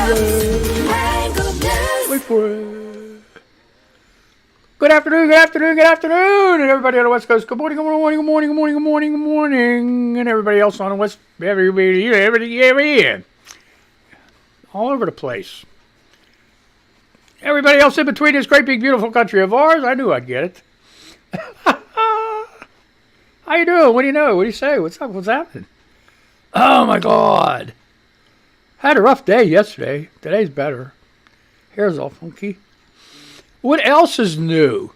Wait for it. Good afternoon, good afternoon, good afternoon, and everybody on the West Coast. Good morning, good morning, good morning, good morning, good morning, good morning, and everybody else on the West, everybody, all over the place. Everybody else in between this great big beautiful country of ours. I knew I'd get it. How you doing? What do you know? What do you say? What's up? What's happening? Oh my God! Had a rough day yesterday. Today's better. Hair's all funky. What else is new?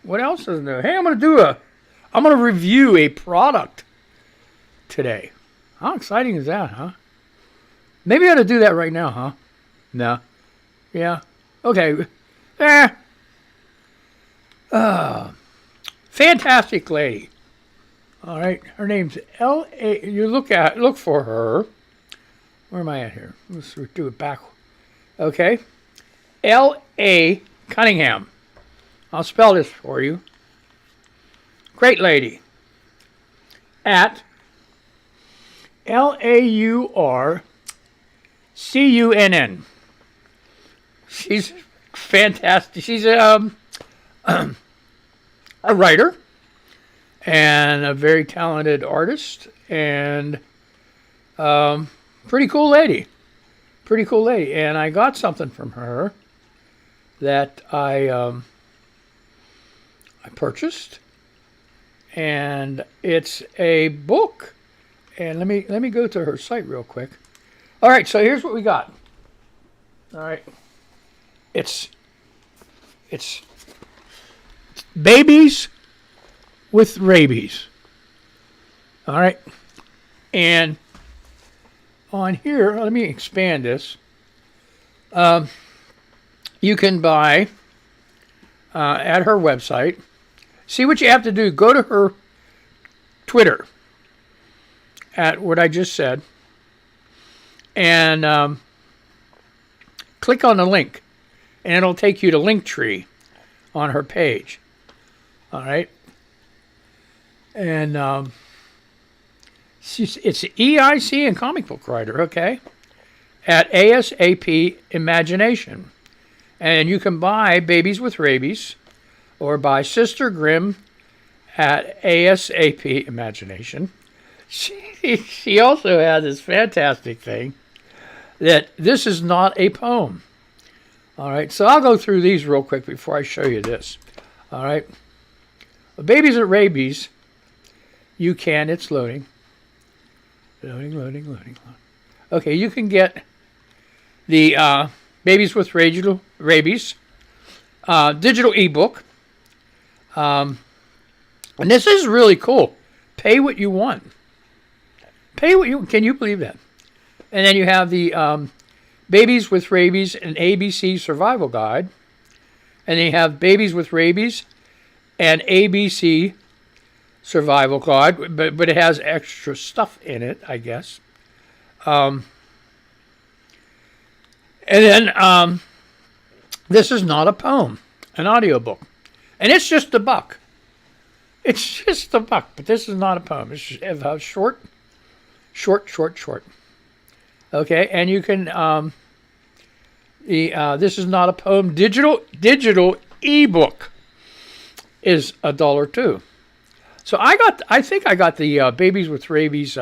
What else is new? Hey, I'm gonna review a product today. How exciting is that, huh? Maybe I ought to do that right now, huh? No. Yeah. Okay. Fantastic lady. All right. Her name's L.A. You look for her. Where am I at here? Let's do it back. Okay. L.A. Cunningham. I'll spell this for you. Great lady. At LAURCUNN. She's fantastic. She's a writer and a very talented artist and pretty cool lady. Pretty cool lady. And I got something from her that I purchased, and it's a book. And let me go to her site real quick. All right, so here's what we got. All right, it's babies with rabies. All right, and on here, let me expand this. You can buy at her website. See what you have to do. Go to her Twitter at what I just said and click on the link, and it'll take you to Linktree on her page. All right. And it's EIC and comic book writer, okay, at ASAP Imagination. And you can buy Babies with Rabies or buy Sister Grimm at ASAP Imagination. She also has this fantastic thing that this is not a poem. All right, so I'll go through these real quick before I show you this. All right. Babies with Rabies, you can, it's loading. Loading. Okay, you can get the Babies with Rabies digital ebook. And this is really cool. Pay what you want. Can you believe that? And then you have the Babies with Rabies and ABC Survival Guide. And then you have Babies with Rabies and ABC Survival Guide, but it has extra stuff in it, I guess. And then this is not a poem, an audiobook. And it's just $1. It's just $1, but this is not a poem. It's just short. Okay, and you can this is not a poem. Digital ebook is $1 too. So I think I got the Babies with Rabies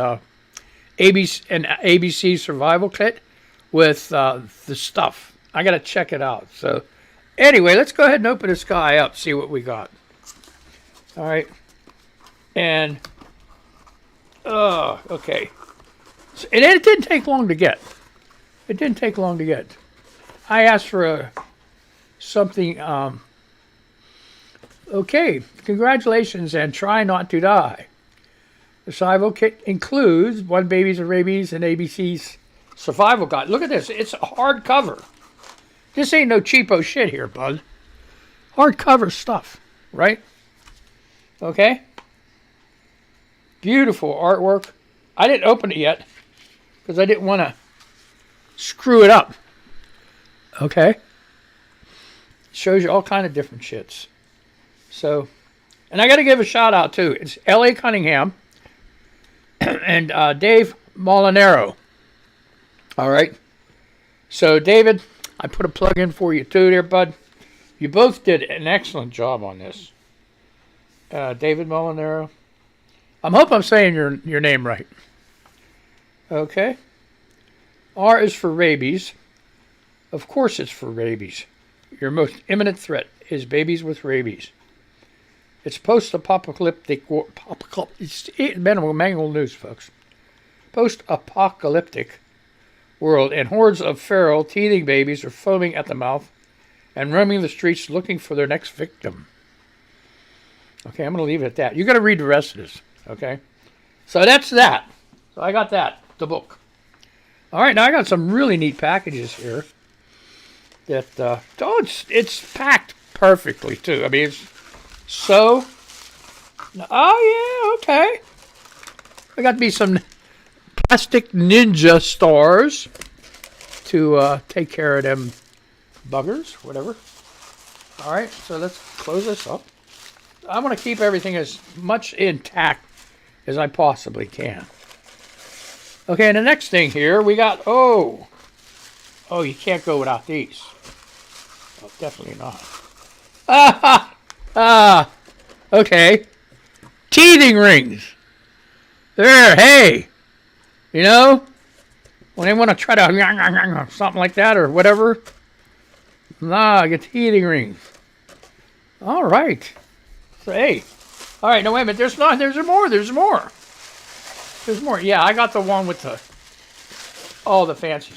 ABC Survival Kit with the stuff. I got to check it out. So anyway, let's go ahead and open this guy up, see what we got. All right. And, okay. So, and it didn't take long to get. I asked for something, okay, congratulations and try not to die. The survival kit includes 1 Babies with Rabies and ABC's Survival Guide. Look at this. It's a hardcover. This ain't no cheapo shit here, bud. Hardcover stuff, right? Okay. Beautiful artwork. I didn't open it yet because I didn't want to screw it up. Okay. Shows you all kind of different shits. So, and I got to give a shout out too. It's L.A. Cunningham and Dave Molinaro. All right. So, David, I put a plug in for you too there, bud. You both did an excellent job on this. David Molinaro. I hope I'm saying your name right. Okay. R is for rabies. Of course it's for rabies. Your most imminent threat is babies with rabies. It's post-apocalyptic. It's Mangled news, folks. Post-apocalyptic world, and hordes of feral, teething babies are foaming at the mouth and roaming the streets looking for their next victim. Okay, I'm going to leave it at that. You got to read the rest of this. Okay, so that's that. So I got that, the book. All right, now I got some really neat packages here. That it's packed perfectly too. I mean, it's so. Oh yeah, okay. I got me some plastic ninja stars to take care of them buggers, whatever. All right, so let's close this up. I want to keep everything as much intact as I possibly can. Okay, and the next thing here, we got, oh, you can't go without these. Oh, definitely not. Okay. Teething rings. There, hey. You know, when they want to try to something like that or whatever. Nah, get teething rings. All right. So, hey. All right, no, wait a minute. There's more. Yeah, I got the one with all the fancy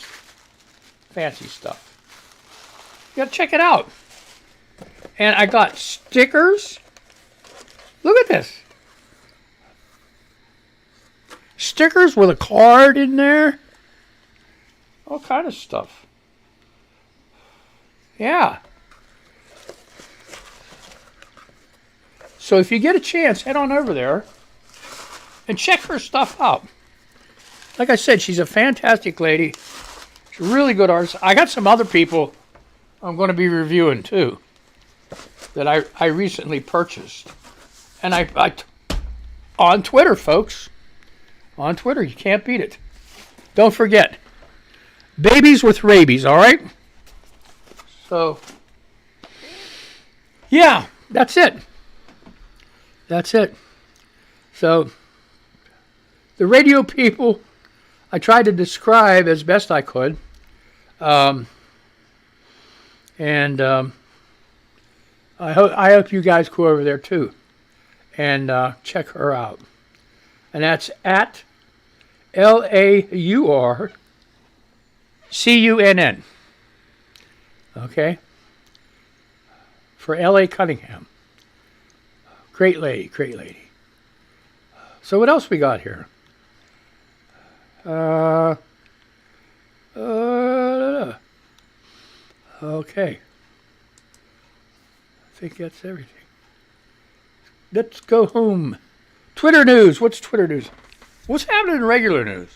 stuff. You gotta check it out. And I got stickers. Look at this. Stickers with a card in there. All kind of stuff. Yeah. So if you get a chance, head on over there and check her stuff out. Like I said, she's a fantastic lady. She's a really good artist. I got some other people I'm going to be reviewing too that I recently purchased. And I on Twitter, folks. On Twitter, you can't beat it. Don't forget, babies with rabies, all right? So, yeah, that's it. That's it. So, the radio people, I tried to describe as best I could. I hope you guys go over there too and check her out. And that's at LAURCUNN. Okay? For L.A. Cunningham. Great lady, great lady. So what else we got here? Okay. I think that's everything. Let's go home. Twitter news. What's Twitter news? What's happening in regular news?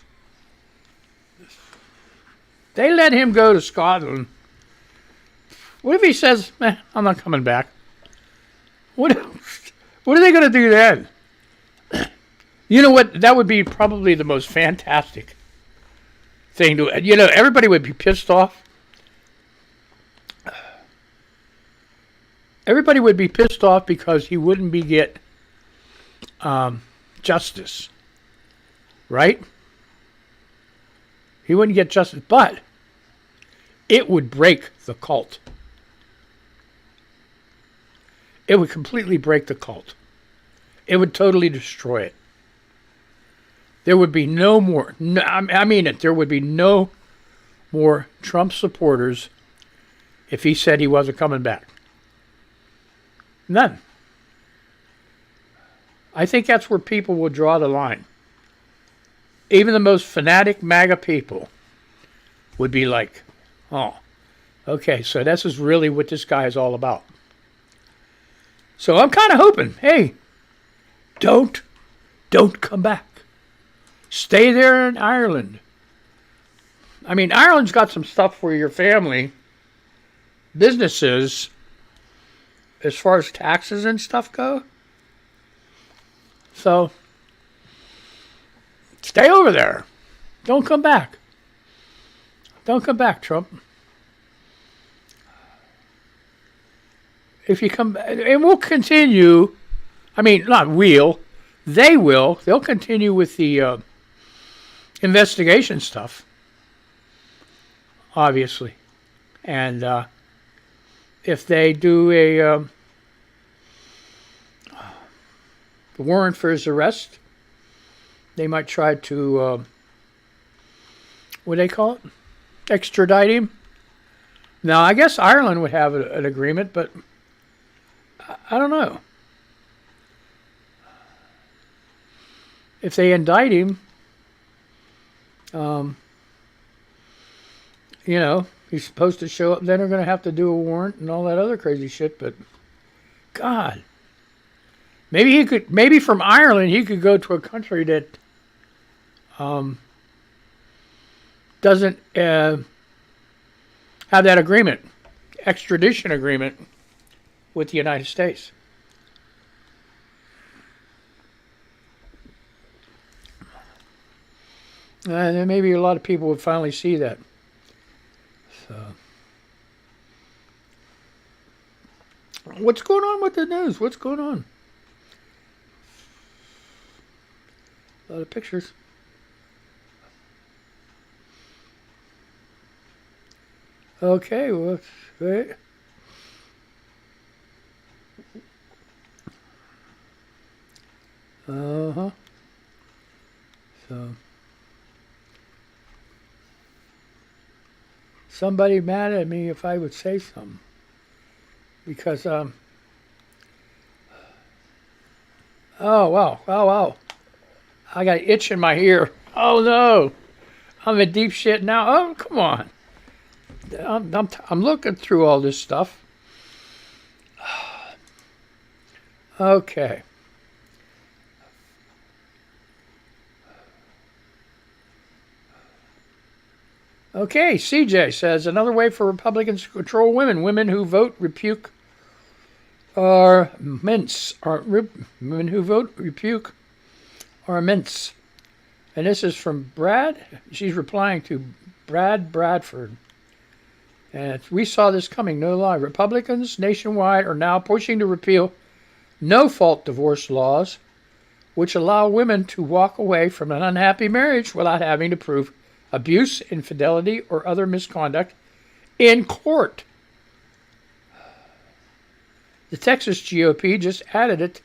They let him go to Scotland. What if he says, I'm not coming back? What are they going to do then? You know what? That would be probably the most fantastic thing to... You know, everybody would be pissed off. Everybody would be pissed off because he wouldn't get justice. Right? He wouldn't get justice. But it would break the cult. It would completely break the cult. It would totally destroy it. There would be no more, I mean it, there would be no more Trump supporters if he said he wasn't coming back. None. I think that's where people will draw the line. Even the most fanatic MAGA people would be like, oh, okay, so this is really what this guy is all about. So I'm kind of hoping, hey, don't come back. Stay there in Ireland. I mean, Ireland's got some stuff for your family, businesses, as far as taxes and stuff go. So, stay over there. Don't come back. Don't come back, Trump. If you come, and we'll continue. I mean, not we'll. They will. They'll continue with the investigation stuff, obviously. And if they do a warrant for his arrest, they might try to, what do they call it? Extradite him. Now, I guess Ireland would have an agreement, but I don't know. If they indict him, he's supposed to show up. Then they're going to have to do a warrant and all that other crazy shit. But God, maybe from Ireland he could go to a country that doesn't have that agreement, extradition agreement with the United States. And maybe a lot of people would finally see that. So, what's going on with the news? What's going on? A lot of pictures. Okay, well, wait. So, somebody mad at me if I would say something. Because, oh, wow. I got an itch in my ear. Oh, no. I'm in deep shit now. Oh, come on. I'm looking through all this stuff. Okay. Okay, CJ says, another way for Republicans to control women. Women who vote rebuke are mints. Women who vote rebuke are mints. And this is from Brad. She's replying to Brad Bradford. And we saw this coming, no lie. Republicans nationwide are now pushing to repeal no-fault divorce laws, which allow women to walk away from an unhappy marriage without having to prove abuse, infidelity, or other misconduct in court. The Texas GOP just added it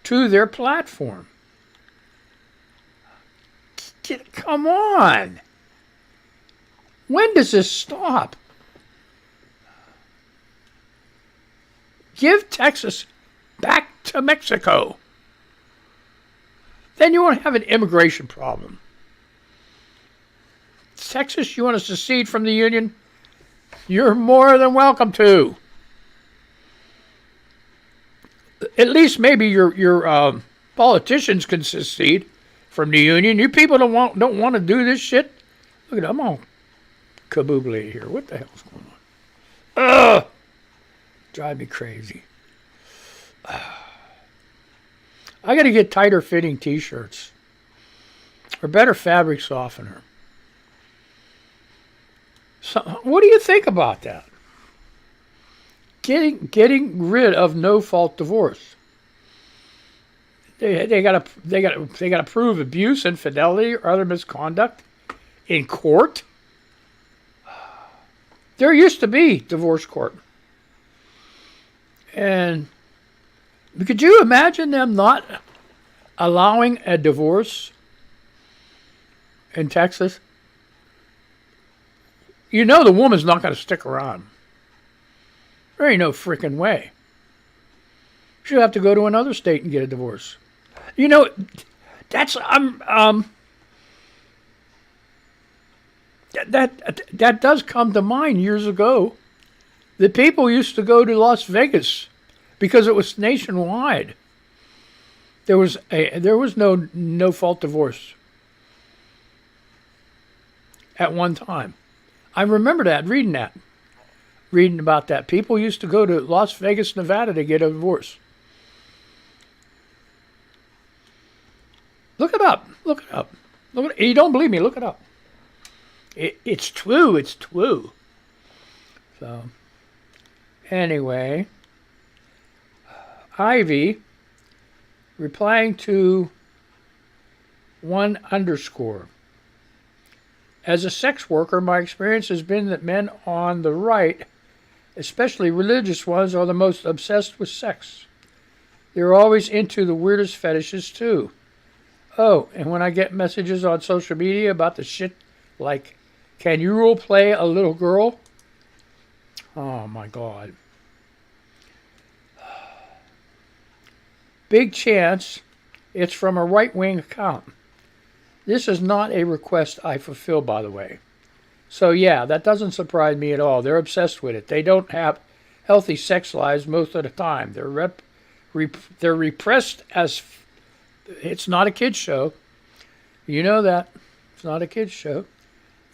to their platform. Come on. When does this stop? Give Texas back to Mexico. Then you won't have an immigration problem. Texas, you want to secede from the Union? You're more than welcome to. At least maybe your politicians can secede from the Union. You people don't want to do this shit. Look at them, I'm all kaboobly here. What the hell's going on? Ugh! Drive me crazy. I got to get tighter fitting t-shirts or better fabric softener. So, what do you think about that? Getting rid of no-fault divorce. They gotta prove abuse, infidelity, or other misconduct in court. There used to be divorce court, and could you imagine them not allowing a divorce in Texas? You know the woman's not going to stick around. There ain't no freaking way. She'll have to go to another state and get a divorce. You know, that's that does come to mind years ago. The people used to go to Las Vegas because it was nationwide. There was no fault divorce at one time. I remember that, reading about that. People used to go to Las Vegas, Nevada to get a divorce. Look it up. You don't believe me, look it up. It's true. It's true. So, anyway, Ivy replying to one underscore. As a sex worker, my experience has been that men on the right, especially religious ones, are the most obsessed with sex. They're always into the weirdest fetishes, too. Oh, and when I get messages on social media about the shit like, can you role play a little girl? Oh, my God. Big chance it's from a right-wing account. This is not a request I fulfill, by the way. So, yeah, that doesn't surprise me at all. They're obsessed with it. They don't have healthy sex lives most of the time. They're repressed as... It's not a kid's show. You know that. It's not a kid's show.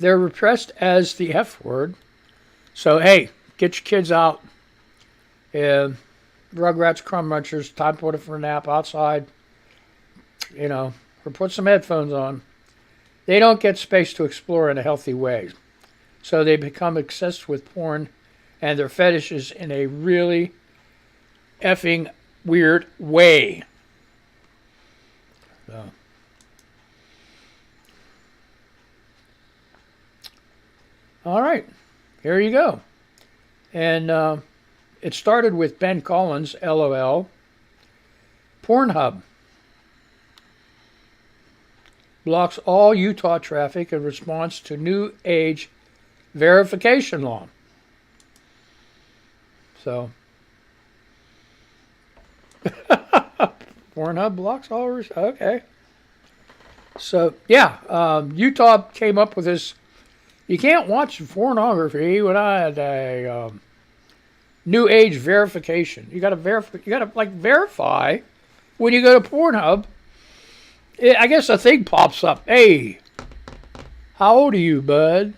They're repressed as the F word. So, hey, get your kids out. Rugrats, Crumb Munchers, time to put it for a nap outside. Or put some headphones on. They don't get space to explore in a healthy way. So they become obsessed with porn and their fetishes in a really effing weird way. So. All right. Here you go. And it started with Ben Collins, LOL. Pornhub blocks all Utah traffic in response to new age verification law. So, Pornhub blocks all. Okay. So, yeah, Utah came up with this. You can't watch pornography without a new age verification. You got to verify when you go to Pornhub. I guess a thing pops up. Hey, how old are you, bud?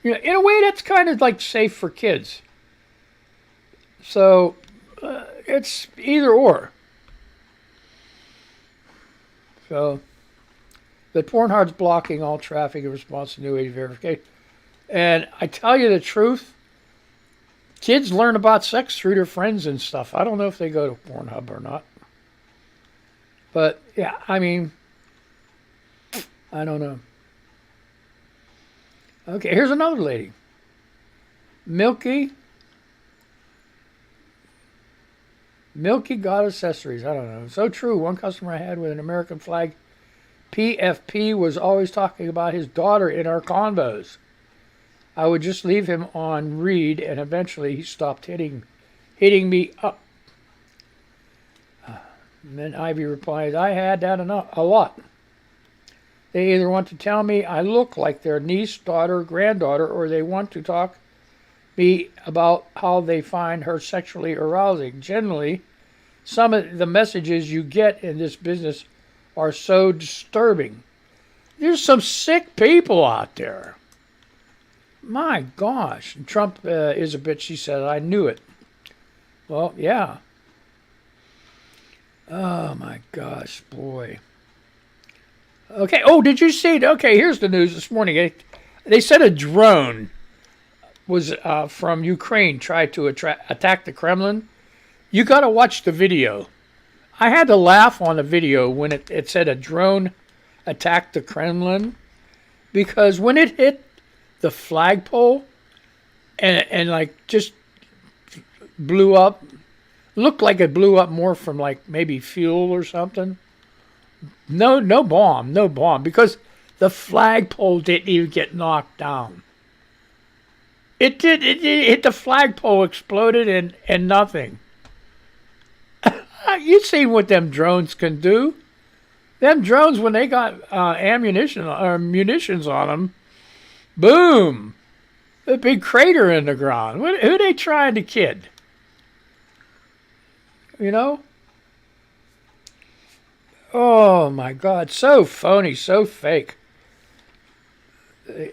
In a way, that's kind of like safe for kids. So it's either or. So the Pornhub's blocking all traffic in response to new age verification. And I tell you the truth, kids learn about sex through their friends and stuff. I don't know if they go to Pornhub or not. But, yeah, I mean, I don't know. Okay, here's another lady. Milky got accessories. I don't know. So true. One customer I had with an American flag PFP was always talking about his daughter in our convos. I would just leave him on read, and eventually he stopped hitting me up. And then Ivy replies, I had that a lot. They either want to tell me I look like their niece, daughter, granddaughter, or they want to talk me about how they find her sexually arousing. Generally, some of the messages you get in this business are so disturbing. There's some sick people out there. My gosh. And Trump is a bitch, she said. I knew it. Well, yeah. Oh, my gosh, boy. Okay. Oh, did you see it? Okay, here's the news this morning. They said a drone was from Ukraine tried to attack the Kremlin. You got to watch the video. I had to laugh on the video when it said a drone attacked the Kremlin, because when it hit the flagpole and like just blew up, looked like it blew up more from like maybe fuel or something. No bomb, because the flagpole didn't even get knocked down. It hit the flagpole, exploded, and nothing. You've seen what them drones can do. Them drones, when they got ammunition or munitions on them, boom, a big crater in the ground. Who are they trying to kid? You know? Oh my God, so phony, so fake. They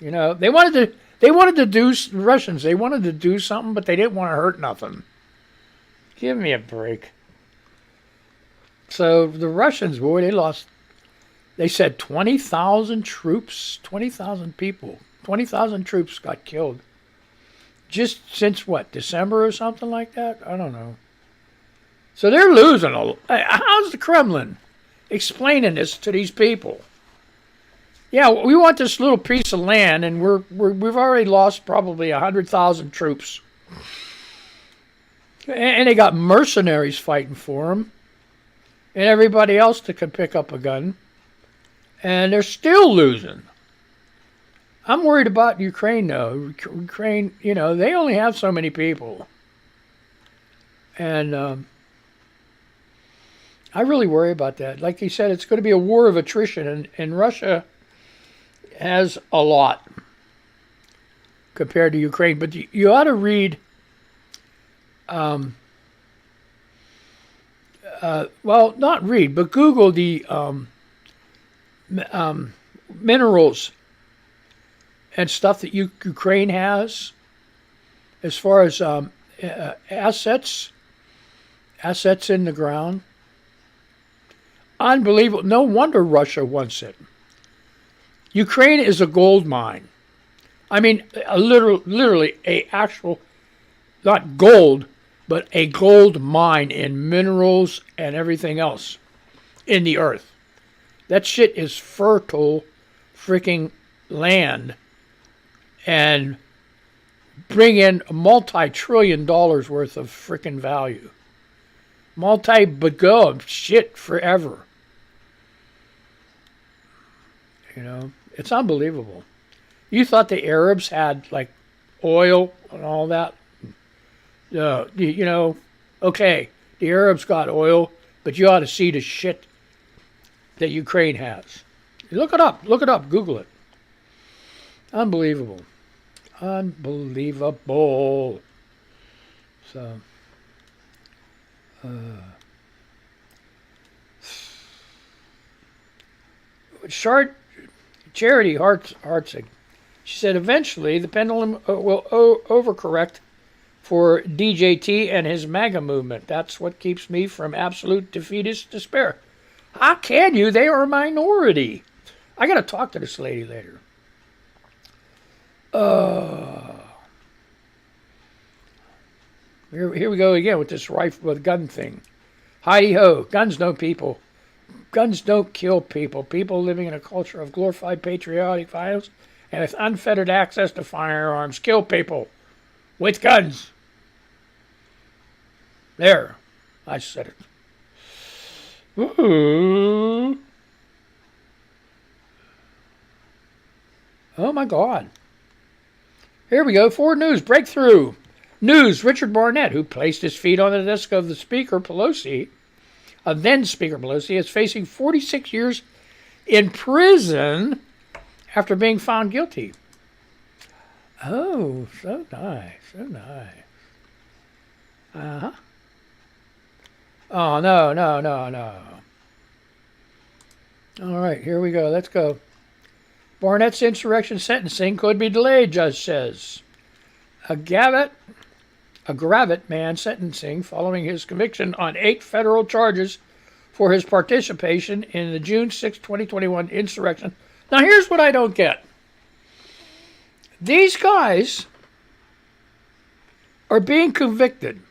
wanted to do, Russians, they wanted to do something, but they didn't want to hurt nothing. Give me a break. So the Russians, boy, they lost They said 20,000 troops, 20,000 people, 20,000 troops got killed. Just since what, December or something like that? I don't know. So they're losing a lot. How's the Kremlin explaining this to these people? Yeah, we want this little piece of land, and we've already lost probably 100,000 troops. And they got mercenaries fighting for them, and everybody else that can pick up a gun, and they're still losing. I'm worried about Ukraine, though. Ukraine, they only have so many people. And I really worry about that. Like you said, it's going to be a war of attrition, and Russia has a lot compared to Ukraine. But you ought to read, well, not read, but Google the minerals and stuff that Ukraine has as far as assets in the ground. Unbelievable. No wonder Russia wants it. Ukraine is a gold mine. I mean, literally a actual, not gold, but a gold mine in minerals and everything else in the earth. That shit is fertile freaking land and bring in multi-trillion dollars worth of freaking value. Multi-bagov shit forever. It's unbelievable. You thought the Arabs had like oil and all that? Okay, the Arabs got oil, but you ought to see the shit that Ukraine has. Look it up, Google it. Unbelievable. So, Charity Hartzig, she said, eventually the pendulum will overcorrect for DJT and his MAGA movement. That's what keeps me from absolute defeatist despair. How can you? They are a minority. I got to talk to this lady later. Here we go again with this rifle with gun thing. Heidi ho, guns don't kill people. People living in a culture of glorified patriotic violence and with unfettered access to firearms kill people with guns. There, I said it. Ooh. Oh my God. Here we go. Forward News breakthrough. News, Richard Barnett, who placed his feet on the desk of the Speaker Pelosi, then Speaker Pelosi, is facing 46 years in prison after being found guilty. Oh, so nice, so nice. Uh-huh. Oh, no. All right, here we go. Let's go. Barnett's insurrection sentencing could be delayed, judge says. A Gavitt man sentencing following his conviction on 8 federal charges for his participation in the June 6, 2021 insurrection. Now, here's what I don't get. These guys are being convicted.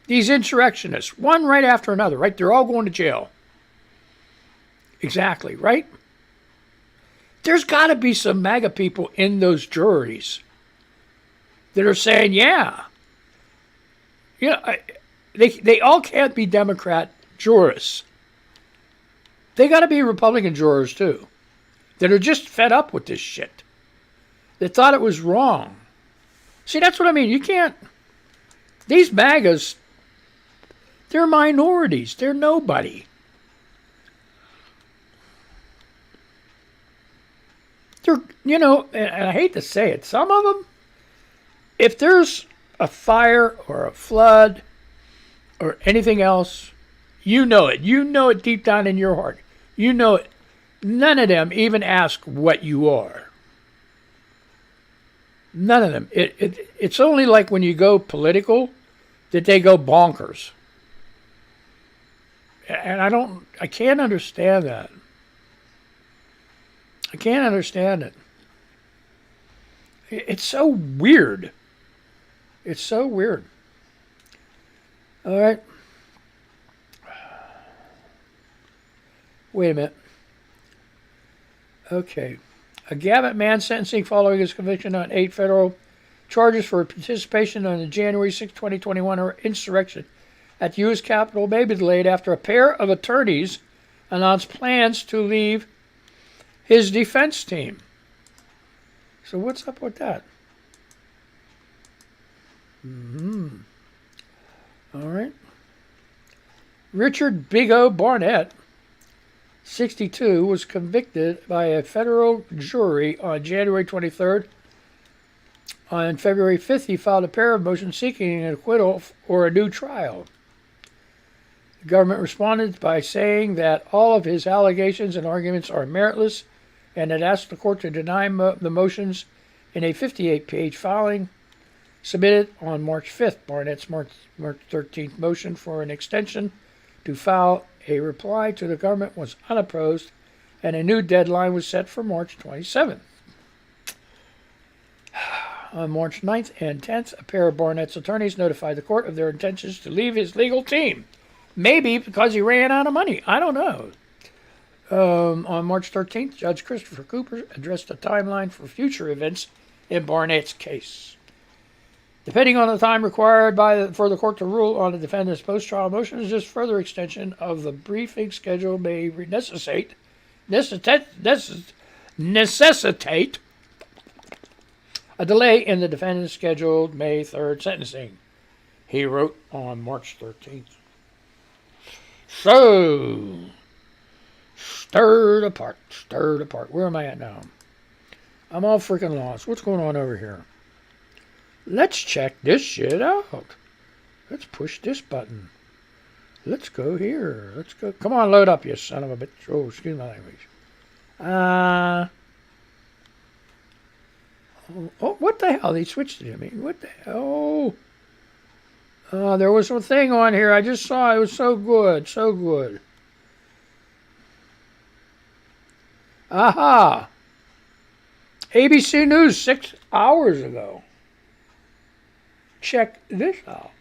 These insurrectionists, one right after another, right? They're all going to jail. Exactly, right? There's got to be some MAGA people in those juries that are saying, yeah. They all can't be Democrat jurors. They got to be Republican jurors, too, that are just fed up with this shit. That thought it was wrong. See, that's what I mean. You can't... These MAGAs, they're minorities. They're nobody. They're, and I hate to say it, some of them, if there's a fire or a flood or anything else, you know it. You know it deep down in your heart. You know it. None of them even ask what you are. None of them. It's only like when you go political that they go bonkers. And I can't understand that. I can't understand it. It's so weird. It's so weird. All right. Wait a minute. Okay. A Gannett man sentencing following his conviction on 8 federal charges for participation in the January 6, 2021 insurrection at the U.S. Capitol may be delayed after a pair of attorneys announced plans to leave his defense team. So what's up with that? All right. Richard Big O Barnett, 62, was convicted by a federal jury on January 23rd. On February 5th, he filed a pair of motions seeking an acquittal or a new trial. The government responded by saying that all of his allegations and arguments are meritless and had asked the court to deny the motions in a 58-page filing submitted on March 5th. Barnett's March 13th motion for an extension to file a reply to the government was unopposed, and a new deadline was set for March 27th. On March 9th and 10th, a pair of Barnett's attorneys notified the court of their intentions to leave his legal team. Maybe because he ran out of money. I don't know. On March 13th, Judge Christopher Cooper addressed a timeline for future events in Barnett's case. Depending on the time required for the court to rule on the defendant's post-trial motions, this further extension of the briefing schedule may necessitate a delay in the defendant's scheduled May 3rd sentencing, he wrote on March 13th. So, stirred apart. Where am I at now? I'm all freaking lost. What's going on over here? Let's check this shit out. Let's push this button. Let's go here. Let's go. Come on, load up, you son of a bitch. Oh, excuse my language. Oh, what the hell? They switched it. I mean, what the hell? There was a thing on here I just saw. It was so good. So good. Aha. ABC News 6 hours ago. Check this out.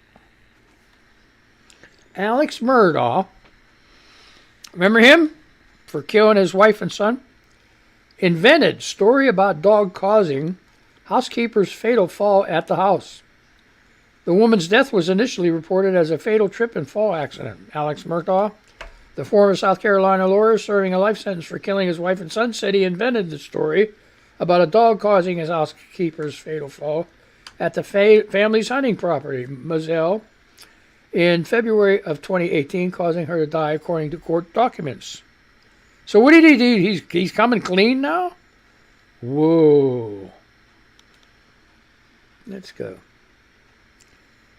Alex Murdaugh, remember him? For killing his wife and son? Invented story about dog causing housekeeper's fatal fall at the house. The woman's death was initially reported as a fatal trip and fall accident. Alex Murdaugh, the former South Carolina lawyer serving a life sentence for killing his wife and son, said he invented the story about a dog causing his housekeeper's fatal fall at the family's hunting property, Moselle, in February of 2018, causing her to die according to court documents. So what did he do? He's coming clean now? Whoa. Let's go.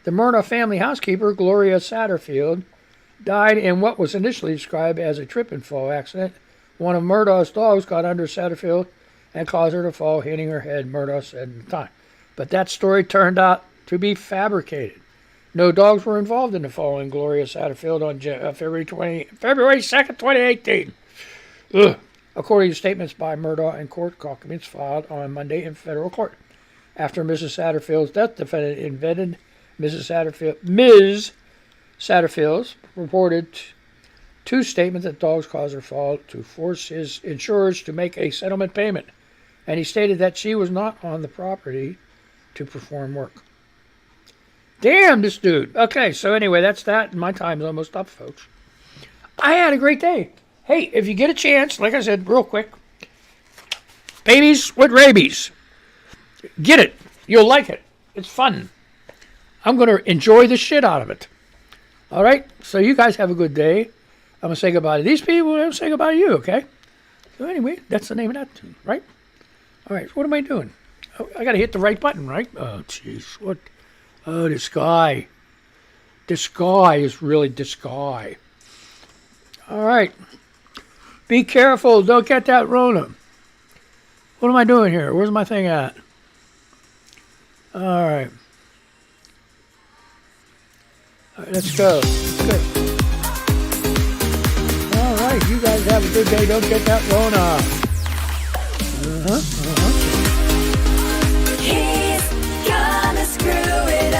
The Murdaugh family housekeeper, Gloria Satterfield, died in what was initially described as a trip and fall accident. One of Murdaugh's dogs got under Satterfield and caused her to fall, hitting her head, Murdaugh said at the time. But that story turned out to be fabricated. No dogs were involved in the fall in Gloria Satterfield on February 2nd, 2018. Ugh. According to statements by Murdaugh and court documents filed on Monday in federal court. After Mrs. Satterfield's death, defendant invented Ms. Satterfield's reported two statements that dogs caused her fall to force his insurers to make a settlement payment, and he stated that she was not on the property to perform work. Damn, this dude. Okay, so anyway, that's that. My time's almost up, folks. I had a great day. Hey, if you get a chance, like I said, real quick, Babies with Rabies. Get it. You'll like it. It's fun. I'm going to enjoy the shit out of it. All right? So you guys have a good day. I'm going to say goodbye to these people, and I'm going to say goodbye to you, okay? So anyway, that's the name of that tune, right? All right, so what am I doing? Oh, I got to hit the right button, right? Oh, jeez. What? Oh, this guy. This guy is really this guy. All right. Be careful. Don't get that Rona. What am I doing here? Where's my thing at? All right. All right, let's go. Let's go. right. You guys have a good day. Don't get that Rona. He's gonna screw it up.